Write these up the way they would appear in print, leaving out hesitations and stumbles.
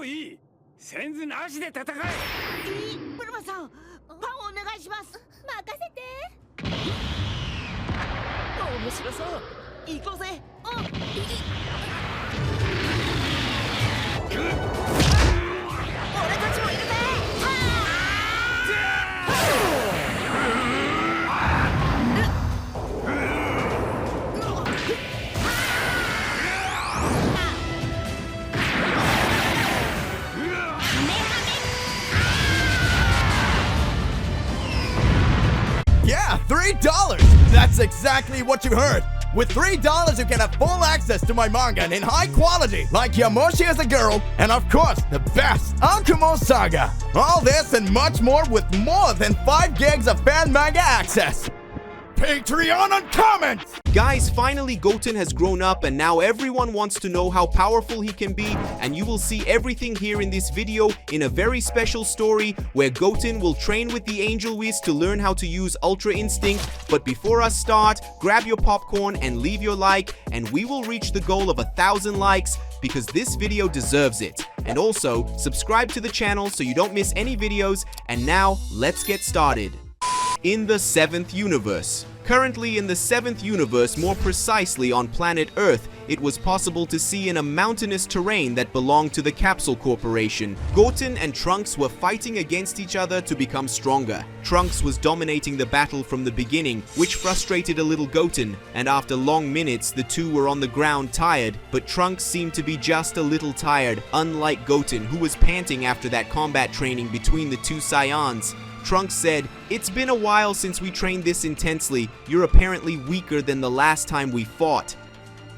ういい。センズなしで戦え。ブルマさん、パンお願いします。任せて。面白そう。行こうぜ。俺たちもいるぜ。Yeah, $3! That's exactly what you heard! With $3, you can have full access to my manga in high quality, like Yamoshi as a girl, and of course, the best, Akumo Saga! All this and much more with more than 5 gigs of fan manga access! Patreon and comments! Guys, finally Goten has grown up and now everyone wants to know how powerful he can be, and you will see everything here in this video in a very special story where Goten will train with the Angel WHIS to learn how to use Ultra Instinct. But before us start, grab your popcorn and leave your like, and we will reach the goal of 1,000 likes because this video deserves it. And also, subscribe to the channel so you don't miss any videos, and now let's get started. In the 7th universe. Currently in the 7th universe, more precisely on planet Earth, it was possible to see in a mountainous terrain that belonged to the Capsule Corporation. Goten and Trunks were fighting against each other to become stronger. Trunks was dominating the battle from the beginning, which frustrated a little Goten, and after long minutes the two were on the ground tired, but Trunks seemed to be just a little tired, unlike Goten, who was panting after that combat training between the two Saiyans. Trunks said, "It's been a while since we trained this intensely. You're apparently weaker than the last time we fought."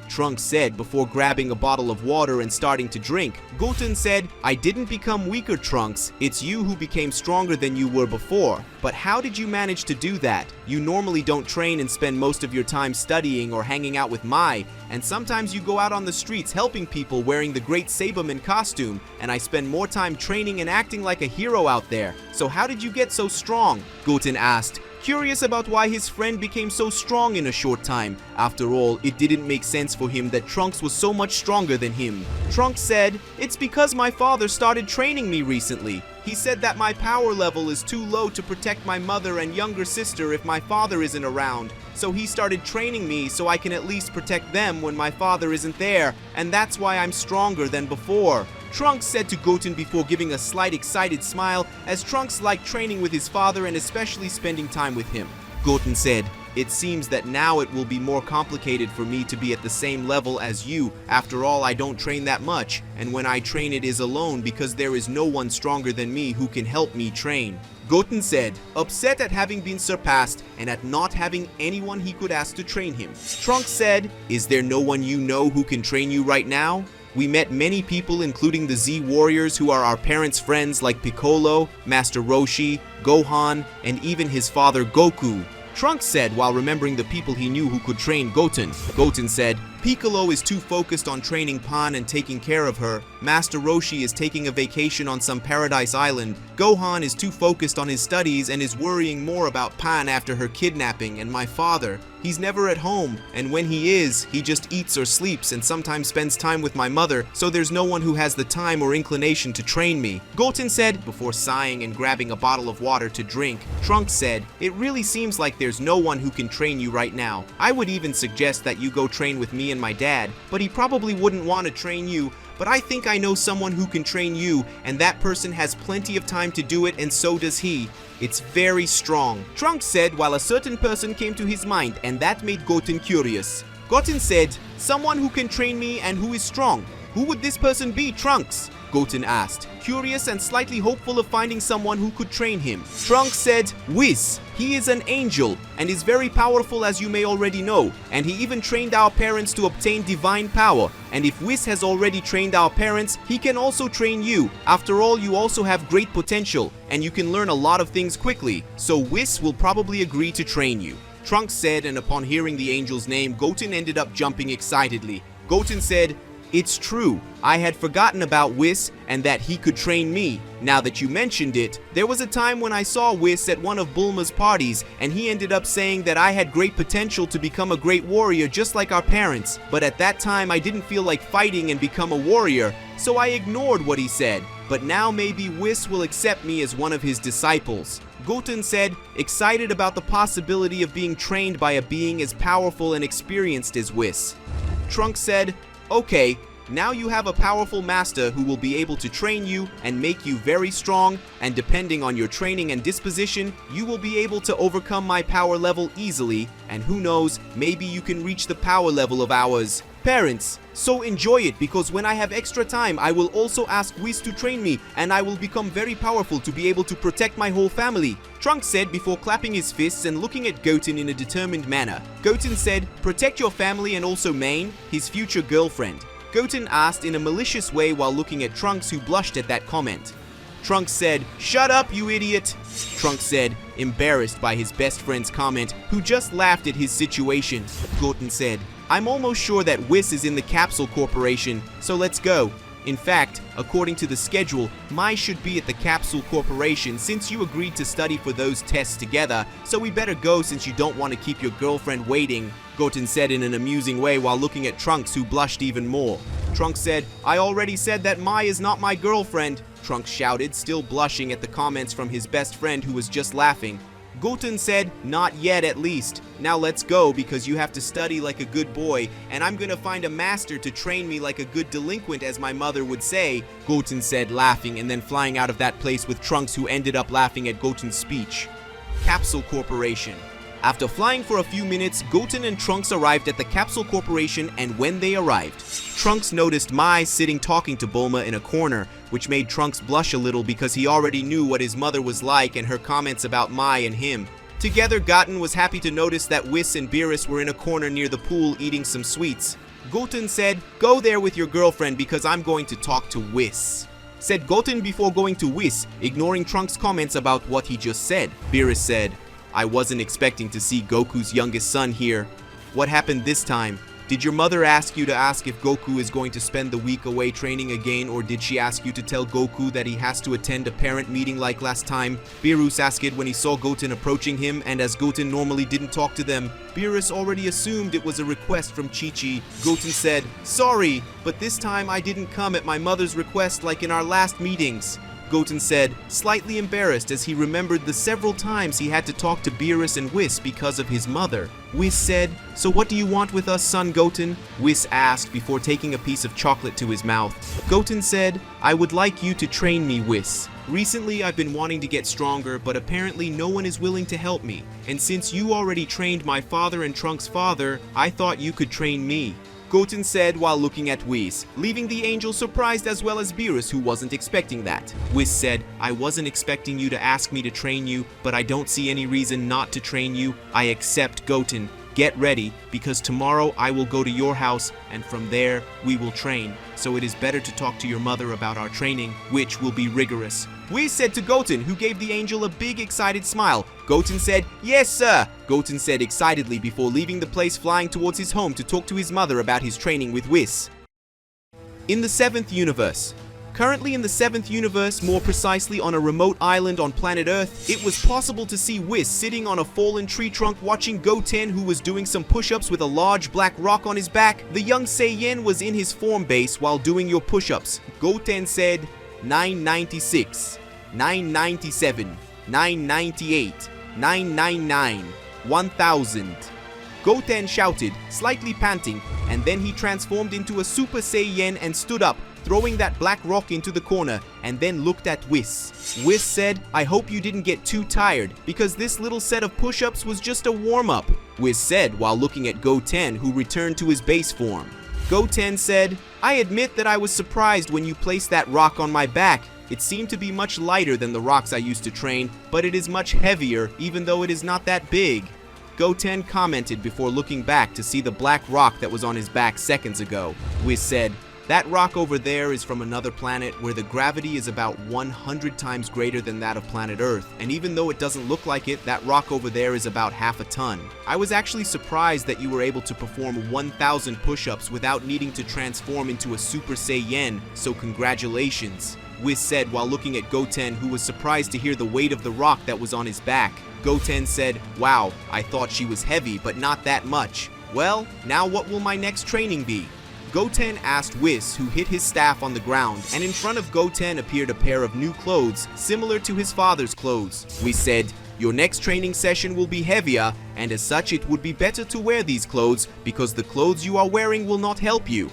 Trunks said before grabbing a bottle of water and starting to drink. Goten said, "I didn't become weaker, Trunks. It's you who became stronger than you were before. But how did you manage to do that? You normally don't train and spend most of your time studying or hanging out with Mai, and sometimes you go out on the streets helping people wearing the great Saberman costume, and I spend more time training and acting like a hero out there. So how did you get so strong?" Goten asked, curious about why his friend became so strong in a short time. After all, it didn't make sense for him that Trunks was so much stronger than him. Trunks said, "It's because my father started training me recently. He said that my power level is too low to protect my mother and younger sister if my father isn't around. So he started training me so I can at least protect them when my father isn't there, and that's why I'm stronger than before." Trunks said to Goten before giving a slight excited smile, as Trunks liked training with his father and especially spending time with him. Goten said, "It seems that now it will be more complicated for me to be at the same level as you. After all, I don't train that much, and when I train it is alone because there is no one stronger than me who can help me train." Goten said, upset at having been surpassed and at not having anyone he could ask to train him. Trunks said, "Is there no one you know who can train you right now? We met many people including the Z Warriors who are our parents' friends like Piccolo, Master Roshi, Gohan, and even his father Goku." Trunks said while remembering the people he knew who could train Goten. Goten said, "Piccolo is too focused on training Pan and taking care of her. Master Roshi is taking a vacation on some paradise island. Gohan is too focused on his studies and is worrying more about Pan after her kidnapping, and my father, he's never at home, and when he is, he just eats or sleeps and sometimes spends time with my mother, so there's no one who has the time or inclination to train me." Goten said, before sighing and grabbing a bottle of water to drink. Trunks said, "It really seems like there's no one who can train you right now. I would even suggest that you go train with me and my dad, but he probably wouldn't want to train you. But I think I know someone who can train you, and that person has plenty of time to do it, and so does he. It's very strong." Trunks said while a certain person came to his mind, and that made Goten curious. Goten said, "Someone who can train me and who is strong. Who would this person be, Trunks?" Goten asked, curious and slightly hopeful of finding someone who could train him. Trunks said, "WHIS. He is an angel and is very powerful, as you may already know, and he even trained our parents to obtain divine power. And if WHIS has already trained our parents, he can also train you. After all, you also have great potential, and you can learn a lot of things quickly, so WHIS will probably agree to train you." Trunks said, and upon hearing the angel's name, Goten ended up jumping excitedly. Goten said, "It's true. I had forgotten about WHIS and that he could train me. Now that you mentioned it, there was a time when I saw WHIS at one of Bulma's parties, and he ended up saying that I had great potential to become a great warrior just like our parents. But at that time I didn't feel like fighting and become a warrior, so I ignored what he said. But now maybe WHIS will accept me as one of his disciples. Goten said, excited about the possibility of being trained by a being as powerful and experienced as WHIS. Trunks said, okay, now you have a powerful master who will be able to train you and make you very strong, and depending on your training and disposition, you will be able to overcome my power level easily, and who knows, maybe you can reach the power level of ours parents. So enjoy it, because when I have extra time, I will also ask WHIS to train me, and I will become very powerful to be able to protect my whole family, Trunks said before clapping his fists and looking at Goten in a determined manner. Goten said, protect your family and also Main, his future girlfriend. Goten asked in a malicious way while looking at Trunks, who blushed at that comment. Trunks said, shut up, you idiot. Trunks said, embarrassed by his best friend's comment, who just laughed at his situation. Goten said, I'm almost sure that WHIS is in the Capsule Corporation, so let's go. In fact, according to the schedule, Mai should be at the Capsule Corporation since you agreed to study for those tests together, so we better go since you don't want to keep your girlfriend waiting, Goten said in an amusing way while looking at Trunks, who blushed even more. Trunks said, I already said that Mai is not my girlfriend, Trunks shouted, still blushing at the comments from his best friend who was just laughing. Goten said, not yet at least. Now let's go because you have to study like a good boy, and I'm gonna find a master to train me like a good delinquent, as my mother would say, Goten said, laughing and then flying out of that place with Trunks, who ended up laughing at Goten's speech. Capsule Corporation. After flying for a few minutes, Goten and Trunks arrived at the Capsule Corporation, and when they arrived, Trunks noticed Mai sitting talking to Bulma in a corner, which made Trunks blush a little because he already knew what his mother was like and her comments about Mai and him. Together, Goten was happy to notice that WHIS and BEERUS were in a corner near the pool eating some sweets. Goten said, go there with your girlfriend because I'm going to talk to WHIS, said Goten before going to WHIS, ignoring Trunks' comments about what he just said. BEERUS said, I wasn't expecting to see Goku's youngest son here. What happened this time? Did your mother ask you to ask if Goku is going to spend the week away training again, or did she ask you to tell Goku that he has to attend a parent meeting like last time? BEERUS asked it when he saw Goten approaching him, and as Goten normally didn't talk to them, BEERUS already assumed it was a request from Chi-Chi. Goten said, sorry, but this time I didn't come at my mother's request like in our last meetings. Goten said, slightly embarrassed as he remembered the several times he had to talk to BEERUS and WHIS because of his mother. WHIS said, so what do you want with us, son Goten? WHIS asked before taking a piece of chocolate to his mouth. Goten said, I would like you to train me, WHIS. Recently I've been wanting to get stronger, but apparently no one is willing to help me. And since you already trained my father and Trunks' father, I thought you could train me, Goten said while looking at WHIS, leaving the angel surprised as well as BEERUS, who wasn't expecting that. WHIS said, I wasn't expecting you to ask me to train you, but I don't see any reason not to train you. I accept, Goten. Get ready, because tomorrow I will go to your house, and from there we will train. So it is better to talk to your mother about our training, which will be rigorous. WHIS said to Goten, who gave the angel a big excited smile. Goten said, yes sir, Goten said excitedly before leaving the place, flying towards his home to talk to his mother about his training with WHIS. In the 7th universe. Currently in the 7th universe, more precisely on a remote island on planet Earth, it was possible to see WHIS sitting on a fallen tree trunk watching Goten, who was doing some push-ups with a large black rock on his back. The young Saiyan was in his form base while doing your push-ups. Goten said, 996, 997, 998, 999, 1000. Goten shouted, slightly panting, and then he transformed into a Super Saiyan and stood up, throwing that black rock into the corner, and then looked at WHIS. WHIS said, I hope you didn't get too tired, because this little set of push-ups was just a warm-up, WHIS said while looking at Goten, who returned to his base form. Goten said, I admit that I was surprised when you placed that rock on my back. It seemed to be much lighter than the rocks I used to train, but it is much heavier, even though it is not that big. Goten commented before looking back to see the black rock that was on his back seconds ago. WHIS said, that rock over there is from another planet where the gravity is about 100 times greater than that of planet Earth, and even though it doesn't look like it, that rock over there is about half a ton. I was actually surprised that you were able to perform 1,000 push-ups without needing to transform into a Super Saiyan, so congratulations, WHIS said while looking at Goten, who was surprised to hear the weight of the rock that was on his back. Goten said, wow, I thought she was heavy, but not that much. Well, now what will my next training be? Goten asked WHIS, who hit his staff on the ground, and in front of Goten appeared a pair of new clothes, similar to his father's clothes. WHIS said, "Your next training session will be heavier, and as such it would be better to wear these clothes because the clothes you are wearing will not help you."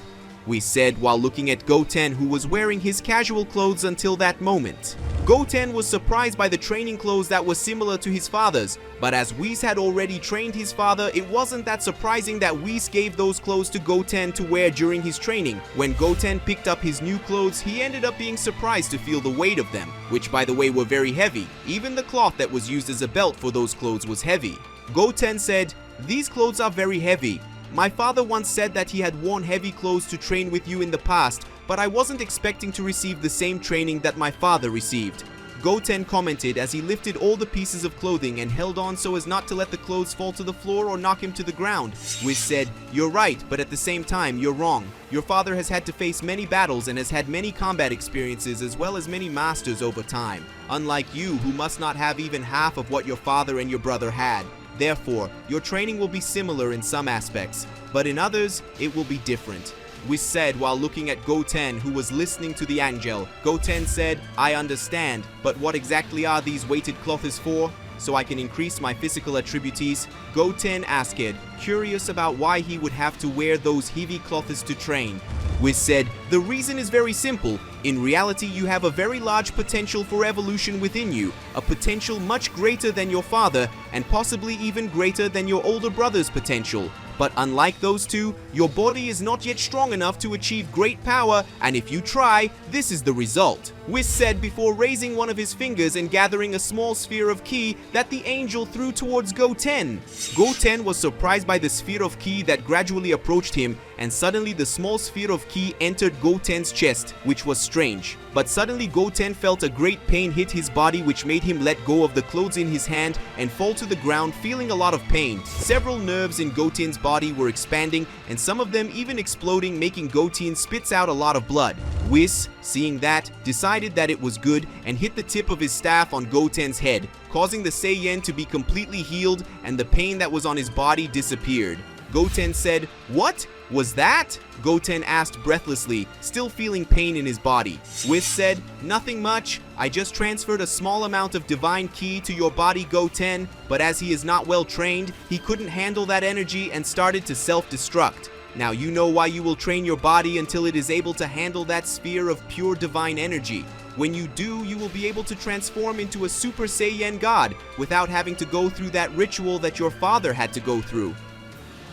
WHIS said while looking at Goten, who was wearing his casual clothes until that moment. Goten was surprised by the training clothes that were similar to his father's, but as WHIS had already trained his father, it wasn't that surprising that WHIS gave those clothes to Goten to wear during his training. When Goten picked up his new clothes, he ended up being surprised to feel the weight of them, which by the way were very heavy. Even the cloth that was used as a belt for those clothes was heavy. Goten said, "These clothes are very heavy. My father once said that he had worn heavy clothes to train with you in the past, but I wasn't expecting to receive the same training that my father received." Goten commented as he lifted all the pieces of clothing and held on so as not to let the clothes fall to the floor or knock him to the ground. WHIS said, "You're right, but at the same time, you're wrong. Your father has had to face many battles and has had many combat experiences as well as many masters over time, unlike you who must not have even half of what your father and your brother had. Therefore, your training will be similar in some aspects, but in others, it will be different." WHIS said while looking at Goten, who was listening to the angel. Goten said, "I understand, but what exactly are these weighted clothes for? So I can increase my physical attributes?" Goten asked, curious about why he would have to wear those heavy clothes to train. WHIS said, "The reason is very simple. In reality, you have a very large potential for evolution within you, a potential much greater than your father, and possibly even greater than your older brother's potential. But unlike those two, your body is not yet strong enough to achieve great power, and if you try, this is the result." WHIS said before raising one of his fingers and gathering a small sphere of ki that the angel threw towards Goten. Goten was surprised by the sphere of ki that gradually approached him, and suddenly the small sphere of ki entered Goten's chest, which was strange. But suddenly Goten felt a great pain hit his body, which made him let go of the clothes in his hand and fall to the ground feeling a lot of pain. Several nerves in Goten's body were expanding and some of them even exploding, making Goten spits out a lot of blood. WHIS, seeing that, decided that it was good and hit the tip of his staff on Goten's head, causing the Saiyan to be completely healed and the pain that was on his body disappeared. Goten said, "What was that?" Goten asked breathlessly, still feeling pain in his body. WHIS said, "Nothing much. I just transferred a small amount of divine ki to your body, Goten, but as he is not well trained, he couldn't handle that energy and started to self-destruct. Now you know why you will train your body until it is able to handle that sphere of pure divine energy. When you do, you will be able to transform into a Super Saiyan God without having to go through that ritual that your father had to go through."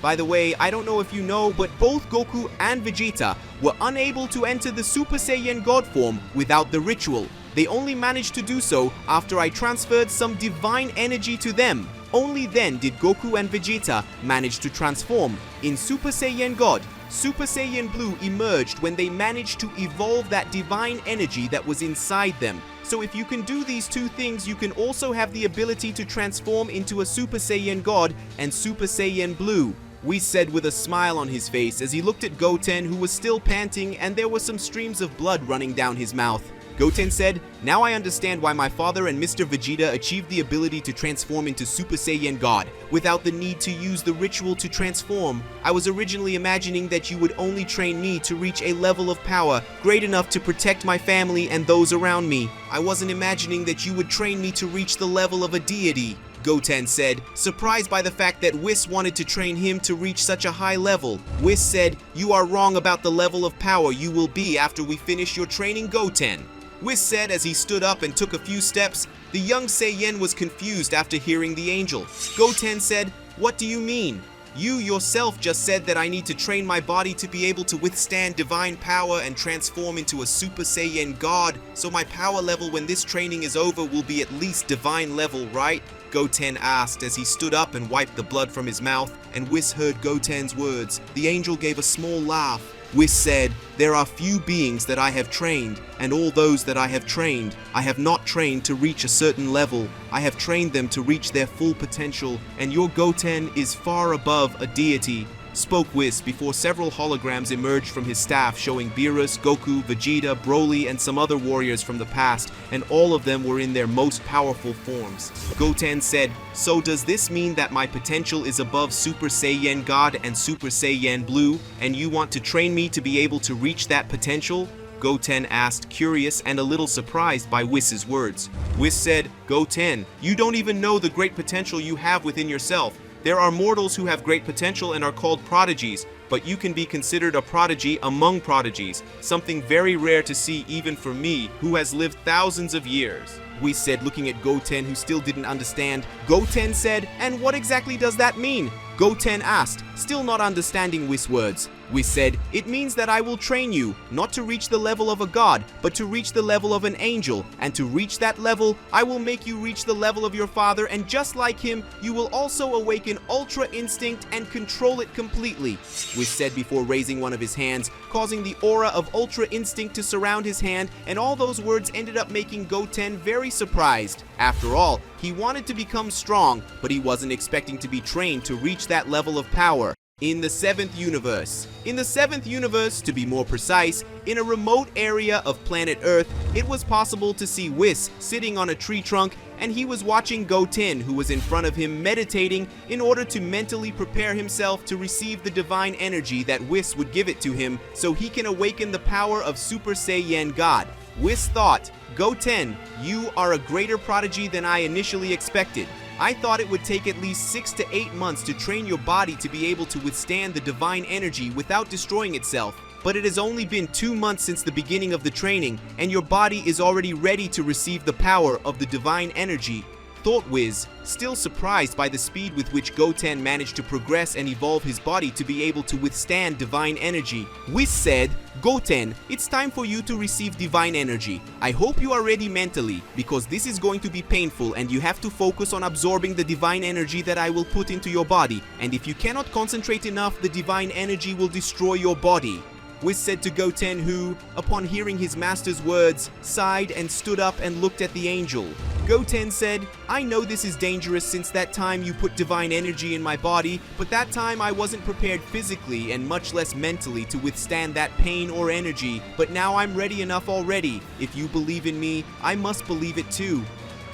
By the way, I don't know if you know, but both Goku and Vegeta were unable to enter the Super Saiyan God form without the ritual. They only managed to do so after I transferred some divine energy to them. Only then did Goku and Vegeta manage to transform. In Super Saiyan God, Super Saiyan Blue emerged when they managed to evolve that divine energy that was inside them. So if you can do these two things, you can also have the ability to transform into a Super Saiyan God and Super Saiyan Blue. WHIS said with a smile on his face as he looked at Goten, who was still panting and there were some streams of blood running down his mouth. Goten said, "Now I understand why my father and Mr. Vegeta achieved the ability to transform into Super Saiyan God without the need to use the ritual to transform. I was originally imagining that you would only train me to reach a level of power great enough to protect my family and those around me. I wasn't imagining that you would train me to reach the level of a deity," Goten said, surprised by the fact that WHIS wanted to train him to reach such a high level. WHIS said, "You are wrong about the level of power you will be after we finish your training, Goten." WHIS said as he stood up and took a few steps. The young Saiyan was confused after hearing the angel. Goten said, "What do you mean? You yourself just said that I need to train my body to be able to withstand divine power and transform into a Super Saiyan God, so my power level when this training is over will be at least divine level, right?" Goten asked as he stood up and wiped the blood from his mouth, and WHIS heard Goten's words. The angel gave a small laugh. WHIS said, "There are few beings that I have trained, and all those that I have trained, I have not trained to reach a certain level. I have trained them to reach their full potential, and your Goten is far above a deity. spoke Whis before several holograms emerged from his staff showing Beerus, Goku, Vegeta, Broly, and some other warriors from the past, and all of them were in their most powerful forms. Goten said, "So does this mean that my potential is above Super Saiyan God and Super Saiyan Blue, and you want to train me to be able to reach that potential?" Goten asked, curious and a little surprised by Whis's words. Whis said, "Goten, you don't even know the great potential you have within yourself. There are mortals who have great potential and are called prodigies, but you can be considered a prodigy among prodigies, something very rare to see even for me, who has lived thousands of years." Whis said, looking at Goten, who still didn't understand. Goten said, "And what exactly does that mean?" Goten asked, still not understanding Whis' words. Whis said, "It means that I will train you, not to reach the level of a god, but to reach the level of an angel, and to reach that level, I will make you reach the level of your father, and just like him, you will also awaken Ultra Instinct and control it completely," Whis said before raising one of his hands, causing the aura of Ultra Instinct to surround his hand, and all those words ended up making Goten very surprised. After all, he wanted to become strong, but he wasn't expecting to be trained to reach that level of power. In the 7th universe. In the 7th universe, to be more precise, in a remote area of planet Earth, it was possible to see Whis sitting on a tree trunk, and he was watching Goten, who was in front of him meditating in order to mentally prepare himself to receive the divine energy that Whis would give it to him so he can awaken the power of Super Saiyan God. Whis thought, "Goten, you are a greater prodigy than I initially expected. I thought it would take at least 6 to 8 months to train your body to be able to withstand the divine energy without destroying itself. But it has only been 2 months since the beginning of the training, and your body is already ready to receive the power of the divine energy," thought Whis, still surprised by the speed with which Goten managed to progress and evolve his body to be able to withstand divine energy. Whis said, "Goten, it's time for you to receive divine energy. I hope you are ready mentally, because this is going to be painful and you have to focus on absorbing the divine energy that I will put into your body, and if you cannot concentrate enough, the divine energy will destroy your body," Whis said to Goten, who, upon hearing his master's words, sighed and stood up and looked at the angel. Goten said, "I know this is dangerous since that time you put divine energy in my body, but that time I wasn't prepared physically and much less mentally to withstand that pain or energy, but now I'm ready enough already. If you believe in me, I must believe it too,"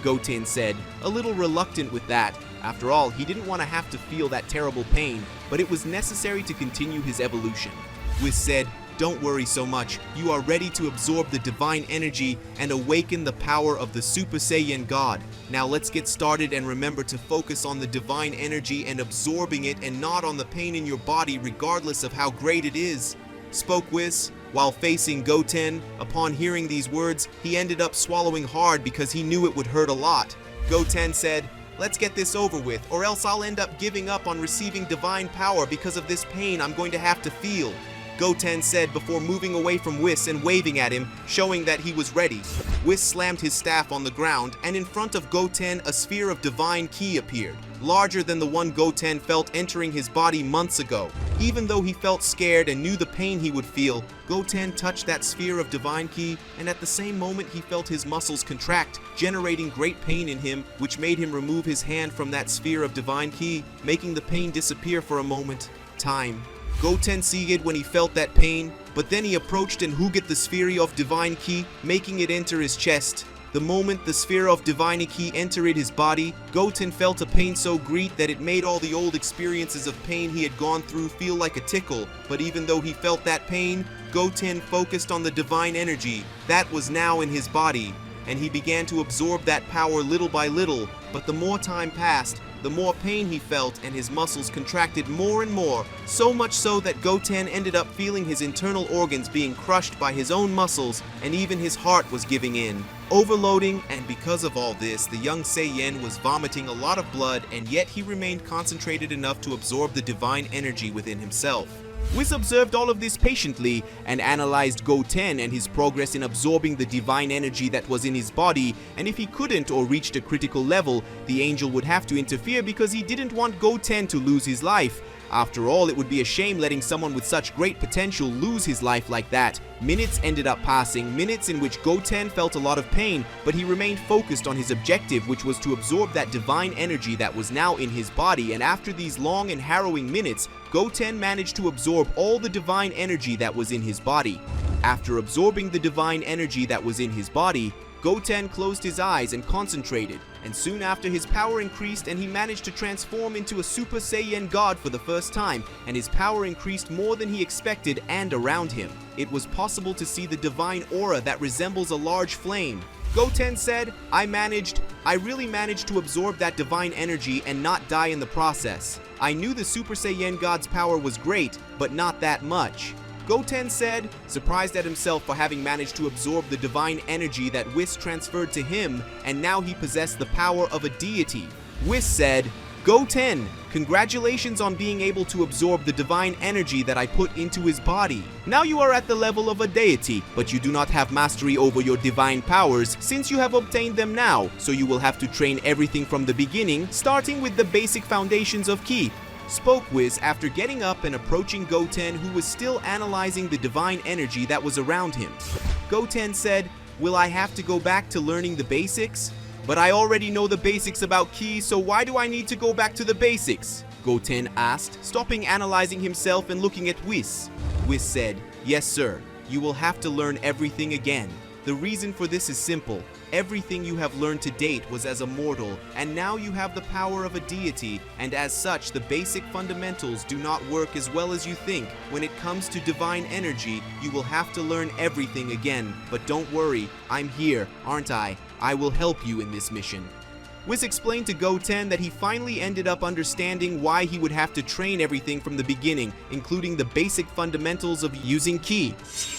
Goten said, a little reluctant with that. After all, he didn't want to have to feel that terrible pain, but it was necessary to continue his evolution. Whis said, "Don't worry so much. You are ready to absorb the divine energy and awaken the power of the Super Saiyan God. Now let's get started and remember to focus on the divine energy and absorbing it and not on the pain in your body regardless of how great it is," spoke Whis. While facing Goten, upon hearing these words, he ended up swallowing hard because he knew it would hurt a lot. Goten said, "Let's get this over with, or else I'll end up giving up on receiving divine power because of this pain I'm going to have to feel," Goten said before moving away from Whis and waving at him, showing that he was ready. Whis slammed his staff on the ground, and in front of Goten a sphere of divine ki appeared, larger than the one Goten felt entering his body months ago. Even though he felt scared and knew the pain he would feel, Goten touched that sphere of divine ki, and at the same moment he felt his muscles contract, generating great pain in him, which made him remove his hand from that sphere of divine ki, making the pain disappear for a moment. Time. Goten sighed when he felt that pain, but then he approached and hooted the sphere of divine ki, making it enter his chest. The moment the sphere of divine ki entered his body, Goten felt a pain so great that it made all the old experiences of pain he had gone through feel like a tickle. But even though he felt that pain, Goten focused on the divine energy that was now in his body, and he began to absorb that power little by little. But the more time passed, the more pain he felt, and his muscles contracted more and more, so much so that Goten ended up feeling his internal organs being crushed by his own muscles, and even his heart was giving in. Overloading, and because of all this, the young Saiyan was vomiting a lot of blood, and yet he remained concentrated enough to absorb the divine energy within himself. Whis observed all of this patiently and analyzed Goten and his progress in absorbing the divine energy that was in his body, and if he couldn't or reached a critical level, the angel would have to interfere because he didn't want Goten to lose his life. After all, it would be a shame letting someone with such great potential lose his life like that. Minutes ended up passing, minutes in which Goten felt a lot of pain, but he remained focused on his objective, which was to absorb that divine energy that was now in his body, and after these long and harrowing minutes, Goten managed to absorb all the divine energy that was in his body. After absorbing the divine energy that was in his body, Goten closed his eyes and concentrated, and soon after his power increased and he managed to transform into a Super Saiyan God for the first time, and his power increased more than he expected and around him. It was possible to see the divine aura that resembles a large flame. Goten said, I really managed to absorb that divine energy and not die in the process. I knew the Super Saiyan God's power was great, but not that much. Goten said, surprised at himself for having managed to absorb the divine energy that WHIS transferred to him, and now he possessed the power of a deity. WHIS said, Goten, congratulations on being able to absorb the divine energy that I put into his body. Now you are at the level of a deity, but you do not have mastery over your divine powers since you have obtained them now, so you will have to train everything from the beginning, starting with the basic foundations of ki, spoke WHIS after getting up and approaching Goten, who was still analyzing the divine energy that was around him. Goten said, will I have to go back to learning the basics? But I already know the basics about ki, so why do I need to go back to the basics? Goten asked, stopping analyzing himself and looking at WHIS. WHIS said, yes sir, you will have to learn everything again. The reason for this is simple. Everything you have learned to date was as a mortal, and now you have the power of a deity, and as such the basic fundamentals do not work as well as you think. When it comes to divine energy, you will have to learn everything again, but don't worry, I'm here, aren't I? I will help you in this mission. WHIS explained to Goten that he finally ended up understanding why he would have to train everything from the beginning, including the basic fundamentals of using ki.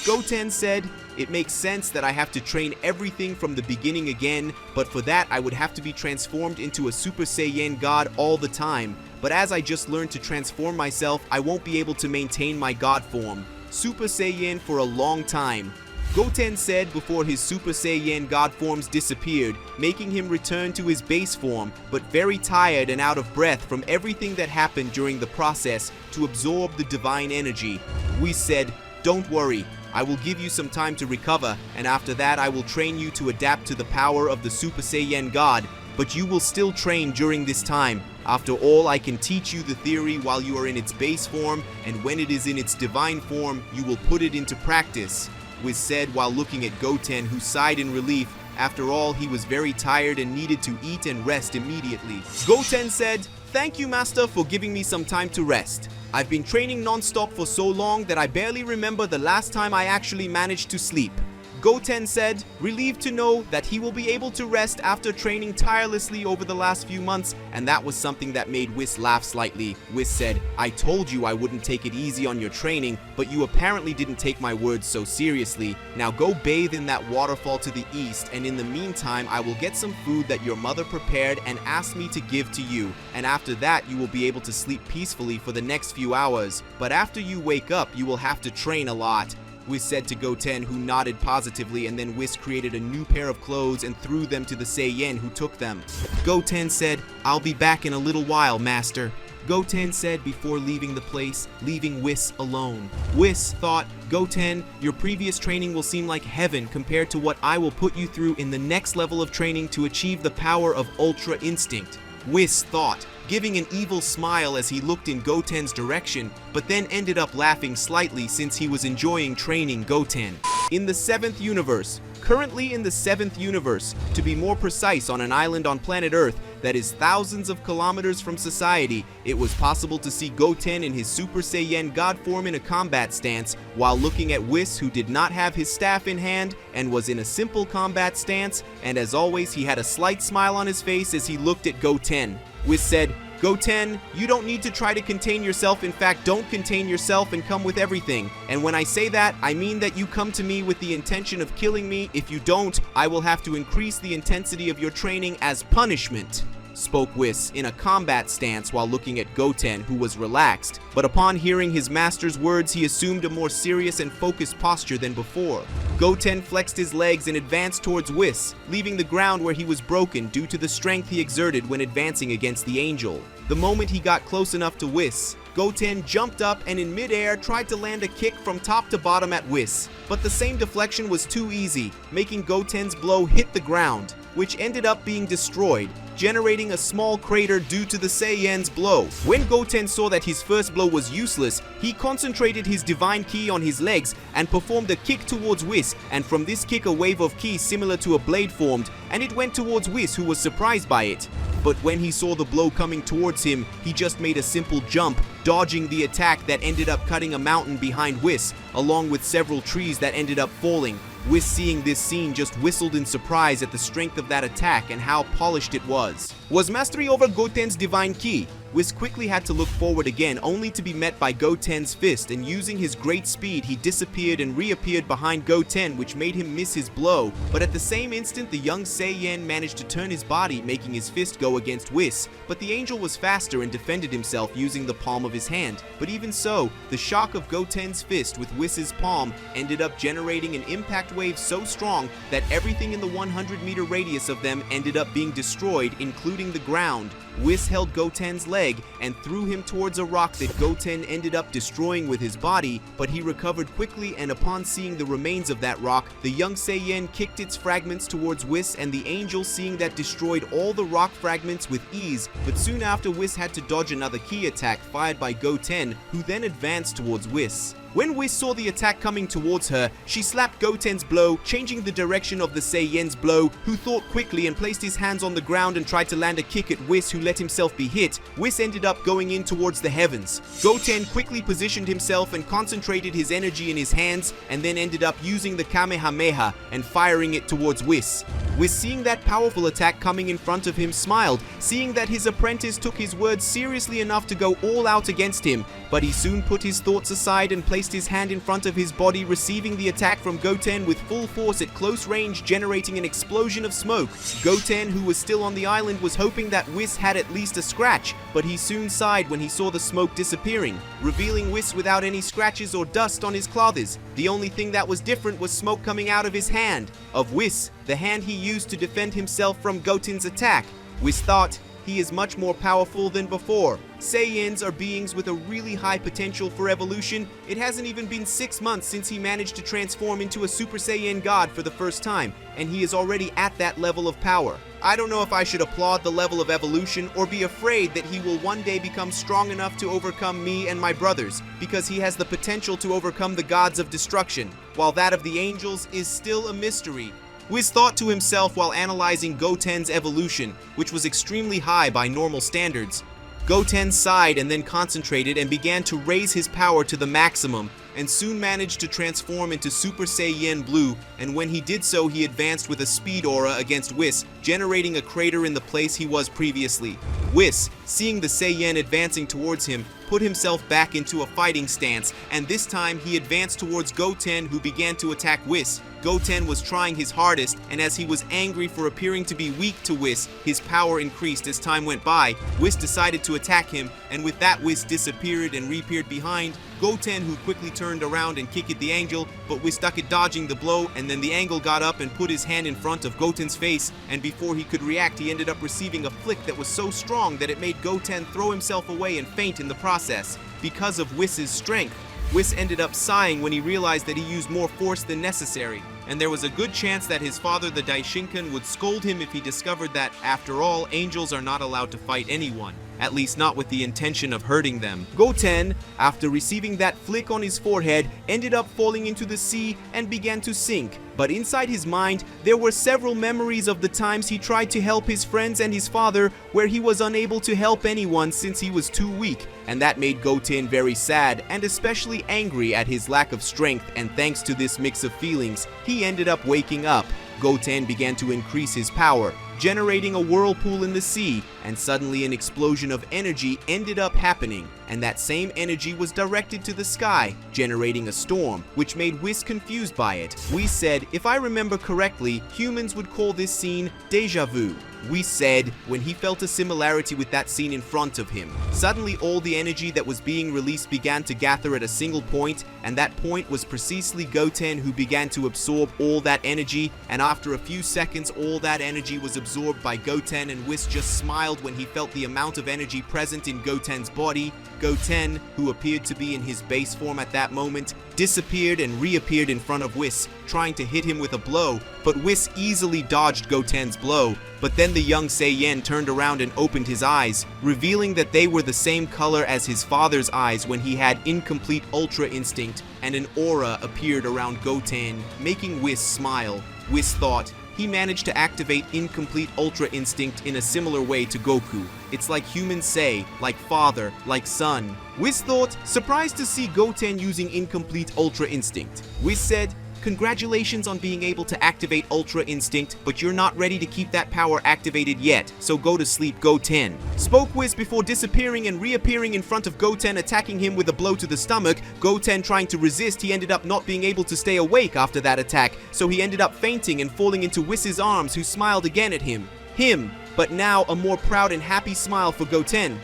Goten said, it makes sense that I have to train everything from the beginning again, but for that I would have to be transformed into a Super Saiyan God all the time. But as I just learned to transform myself, I won't be able to maintain my God form, Super Saiyan, for a long time. Goten said before his Super Saiyan God forms disappeared, making him return to his base form, but very tired and out of breath from everything that happened during the process to absorb the divine energy. WHIS said, don't worry, I will give you some time to recover, and after that I will train you to adapt to the power of the Super Saiyan God, but you will still train during this time. After all, I can teach you the theory while you are in its base form, and when it is in its divine form, you will put it into practice. WHIS said while looking at Goten, who sighed in relief. After all, he was very tired and needed to eat and rest immediately. Goten said, thank you master for giving me some time to rest. I've been training non-stop for so long that I barely remember the last time I actually managed to sleep. Goten said, relieved to know that he will be able to rest after training tirelessly over the last few months, and that was something that made WHIS laugh slightly. WHIS said, I told you I wouldn't take it easy on your training, but you apparently didn't take my words so seriously. Now go bathe in that waterfall to the east, and in the meantime I will get some food that your mother prepared and asked me to give to you, and after that you will be able to sleep peacefully for the next few hours. But after you wake up, you will have to train a lot. WHIS said to Goten, who nodded positively, and then WHIS created a new pair of clothes and threw them to the Saiyan, who took them. Goten said, I'll be back in a little while, master. Goten said before leaving the place, leaving WHIS alone. WHIS thought, Goten, your previous training will seem like heaven compared to what I will put you through in the next level of training to achieve the power of Ultra Instinct. WHIS thought, giving an evil smile as he looked in Goten's direction, but then ended up laughing slightly since he was enjoying training Goten. In the 7th universe, currently in the 7th universe, to be more precise, on an island on planet Earth that is thousands of kilometers from society, it was possible to see Goten in his Super Saiyan God form in a combat stance, while looking at WHIS, who did not have his staff in hand and was in a simple combat stance, and as always he had a slight smile on his face as he looked at Goten. WHIS said, Goten, you don't need to try to contain yourself. In fact, don't contain yourself and come with everything. And when I say that, I mean that you come to me with the intention of killing me. If you don't, I will have to increase the intensity of your training as punishment, spoke WHIS in a combat stance while looking at Goten, who was relaxed. But upon hearing his master's words, he assumed a more serious and focused posture than before. Goten flexed his legs and advanced towards WHIS, leaving the ground where he was broken due to the strength he exerted when advancing against the angel. The moment he got close enough to WHIS, Goten jumped up and in midair tried to land a kick from top to bottom at WHIS, but the same deflection was too easy, making Goten's blow hit the ground, which ended up being destroyed. generating a small crater due to the Saiyan's blow. When Goten saw that his first blow was useless, he concentrated his divine ki on his legs and performed a kick towards WHIS, and from this kick a wave of ki similar to a blade formed, and it went towards WHIS, who was surprised by it. But when he saw the blow coming towards him, he just made a simple jump, dodging the attack that ended up cutting a mountain behind WHIS, along with several trees that ended up falling. WHIS, seeing this scene, just whistled in surprise at the strength of that attack and how polished it was. Was mastery over Goten's divine ki? WHIS quickly had to look forward again, only to be met by Goten's fist, and using his great speed, he disappeared and reappeared behind Goten, which made him miss his blow. But at the same instant, the young Saiyan managed to turn his body, making his fist go against WHIS. But the angel was faster and defended himself using the palm of his hand. But even so, the shock of Goten's fist with WHIS's palm ended up generating an impact wave so strong that everything in the 100-meter radius of them ended up being destroyed, including the ground. WHIS held Goten's leg and threw him towards a rock that Goten ended up destroying with his body, but he recovered quickly, and upon seeing the remains of that rock, the young Saiyan kicked its fragments towards WHIS, and the angel, seeing that, destroyed all the rock fragments with ease. But soon after, WHIS had to dodge another ki attack fired by Goten, who then advanced towards WHIS. When WHIS saw the attack coming towards her, she slapped Goten's blow, changing the direction of the Saiyan's blow, who thought quickly and placed his hands on the ground and tried to land a kick at WHIS, who let himself be hit. WHIS ended up going in towards the heavens. Goten quickly positioned himself and concentrated his energy in his hands, and then ended up using the Kamehameha and firing it towards WHIS. WHIS, seeing that powerful attack coming in front of him, smiled, seeing that his apprentice took his words seriously enough to go all out against him. But he soon put his thoughts aside and placed his hand in front of his body, receiving the attack from Goten with full force at close range, generating an explosion of smoke. Goten, who was still on the island, was hoping that WHIS had at least a scratch, but he soon sighed when he saw the smoke disappearing, revealing WHIS without any scratches or dust on his clothes. The only thing that was different was smoke coming out of his hand, of WHIS, the hand he used to defend himself from Goten's attack. WHIS thought, he is much more powerful than before. Saiyans are beings with a really high potential for evolution. It hasn't even been 6 months since he managed to transform into a Super Saiyan God for the first time, and he is already at that level of power. I don't know if I should applaud the level of evolution or be afraid that he will one day become strong enough to overcome me and my brothers, because he has the potential to overcome the gods of destruction, while that of the angels is still a mystery. WHIS thought to himself while analyzing Goten's evolution, which was extremely high by normal standards. Goten sighed and then concentrated and began to raise his power to the maximum, and soon managed to transform into Super Saiyan Blue, and when he did so, he advanced with a speed aura against WHIS, generating a crater in the place he was previously. WHIS, seeing the Saiyan advancing towards him, put himself back into a fighting stance, and this time he advanced towards Goten, who began to attack WHIS. Goten was trying his hardest, and as he was angry for appearing to be weak to WHIS, his power increased as time went by. WHIS decided to attack him, and with that WHIS disappeared and reappeared behind Goten, who quickly turned around and kicked at the angel, but WHIS stuck at dodging the blow, and then the angel got up and put his hand in front of Goten's face, and before he could react, he ended up receiving a flick that was so strong that it made Goten throw himself away and faint in the process. Because of WHIS's strength, WHIS ended up sighing when he realized that he used more force than necessary, and there was a good chance that his father, the Daishinkan, would scold him if he discovered that, after all, angels are not allowed to fight anyone, at least not with the intention of hurting them. Goten, after receiving that flick on his forehead, ended up falling into the sea and began to sink. But inside his mind, there were several memories of the times he tried to help his friends and his father, where he was unable to help anyone since he was too weak, and that made Goten very sad and especially angry at his lack of strength, and thanks to this mix of feelings, he ended up waking up. Goten began to increase his power, generating a whirlpool in the sea, and suddenly an explosion of energy ended up happening, and that same energy was directed to the sky, generating a storm, which made WHIS confused by it. WHIS said, if I remember correctly, humans would call this scene deja vu. WHIS said when he felt a similarity with that scene in front of him. Suddenly all the energy that was being released began to gather at a single point, and that point was precisely Goten, who began to absorb all that energy, and after a few seconds all that energy was absorbed absorbed by Goten, and WHIS just smiled when he felt the amount of energy present in Goten's body. Goten, who appeared to be in his base form at that moment, disappeared and reappeared in front of WHIS, trying to hit him with a blow, but WHIS easily dodged Goten's blow. But then the young Saiyan turned around and opened his eyes, revealing that they were the same color as his father's eyes when he had incomplete Ultra Instinct, and an aura appeared around Goten, making WHIS smile. WHIS thought, he managed to activate incomplete Ultra Instinct in a similar way to Goku. It's like humans say, like father, like son. WHIS thought, surprised to see Goten using incomplete Ultra Instinct. WHIS said, congratulations on being able to activate Ultra Instinct, but you're not ready to keep that power activated yet, so go to sleep, Goten. Spoke WHIS before disappearing and reappearing in front of Goten, attacking him with a blow to the stomach. Goten trying to resist, he ended up not being able to stay awake after that attack, so he ended up fainting and falling into WHIS's arms, who smiled again at him. But now a more proud and happy smile for Goten.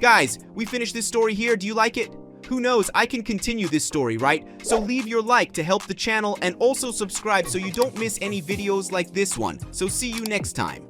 Guys, we finished this story here. Do you like it? Who knows, I can continue this story, right? So leave your like to help the channel, and also subscribe so you don't miss any videos like this one. So see you next time.